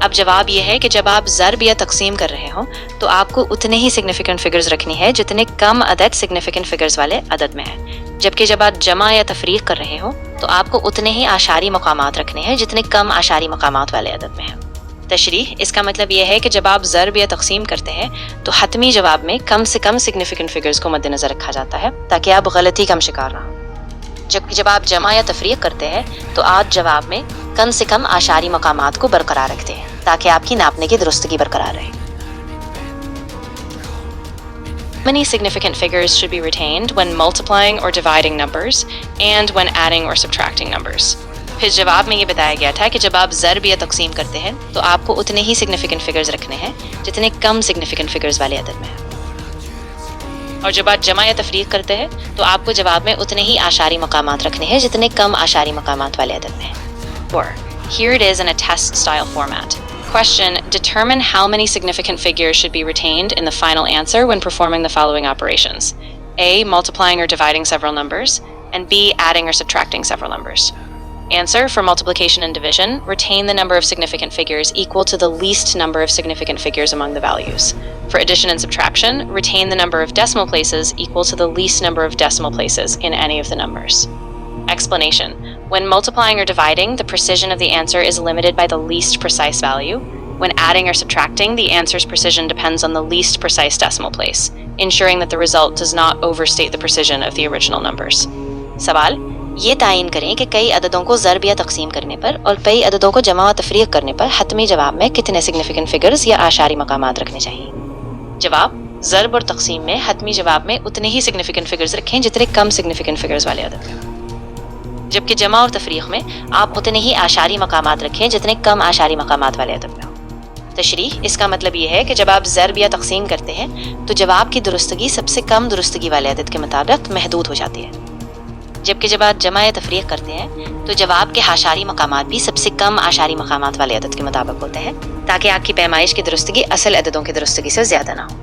اب جواب یہ ہے کہ جب آپ ضرب یا تقسیم کر رہے ہوں تو آپ کو اتنے ہی سگنیفیکنٹ فگرز رکھنی ہے جتنے کم عدد سگنیفیکنٹ فگرز والے عدد میں ہیں، جبکہ جب آپ جمع یا تفریق کر رہے ہوں تو آپ کو اتنے ہی اعشاری مقامات رکھنے ہیں جتنے کم اعشاری مقامات والے عدد میں ہیں۔ تشریح، اس کا مطلب یہ ہے کہ جب آپ ضرب یا تقسیم کرتے ہیں تو حتمی جواب میں کم سے کم سگنیفیکنٹ فگرز کو مد نظر رکھا جاتا ہے تاکہ آپ غلطی کا شکار نہ ہوں، جبکہ جب آپ جمع یا تفریق کرتے ہیں تو آپ جواب میں کم سے کم اعشاری مقامات کو برقرار رکھتے ہیں تاکہ آپ کی ناپنے کی درستگی برقرار رہے۔ How many significant figures should be retained when multiplying or dividing numbers and when adding or subtracting numbers؟ پھر جواب میں یہ بتایا گیا تھا کہ جب آپ ضرب یا تقسیم کرتے ہیں تو آپ کو اتنے ہی سگنیفیکنٹ فگرز رکھنے ہیں جتنے کم سگنیفیکنٹ فگرز والے عدد میں ہیں، اور جب آپ جمع یا تفریق کرتے ہیں تو آپ کو جواب میں اتنے ہی اعشاری مقامات رکھنے ہیں جتنے کم اعشاری مقامات والے عدد میں ہیں۔ 4. Here it is in a test style format. Question: determine how many significant figures should be retained in the final answer when performing the following operations. A. Multiplying or dividing several numbers, and B. Adding or subtracting several numbers. Answer: for multiplication and division, retain the number of significant figures equal to the least number of significant figures among the values. For addition and subtraction, retain the number of decimal places equal to the least number of decimal places in any of the numbers. Explanation: when multiplying or dividing, the precision of the answer is limited by the least precise value. When adding or subtracting, the answer's precision depends on the least precise decimal place, ensuring that the result does not overstate the precision of the original numbers. سوال: یہ تعین کریں کہ کئی عددوں کو ضرب یا تقسیم کرنے پر اور کئی عددوں کو جمع و تفریق کرنے پر حتمی جواب میں کتنے سگنیفیکنٹ فگرز یا اعشاری مقامات رکھنے چاہیے۔ جواب: ضرب اور تقسیم میں حتمی جواب میں اتنے ہی سگنیفیکنٹ فگرز رکھیں جتنے کم سگنیفیکنٹ فگرز والے عدد میں، جبکہ جمع اور تفریق میں آپ اتنے ہی اعشاری مقامات رکھیں جتنے کم اعشاری مقامات والے عدد میں ہوں۔ تشریح، اس کا مطلب یہ ہے کہ جب آپ ضرب یا تقسیم کرتے ہیں تو جواب کی درستگی سب سے کم درستگی والے عدد کے مطابق محدود ہو جاتی ہے، جبکہ جب آپ جمع یا تفریق کرتے ہیں تو جواب کے اعشاری مقامات بھی سب سے کم اعشاری مقامات والے عدد کے مطابق ہوتے ہیں تاکہ آپ کی پیمائش کی درستگی اصل عددوں کی درستگی سے زیادہ نہ ہو۔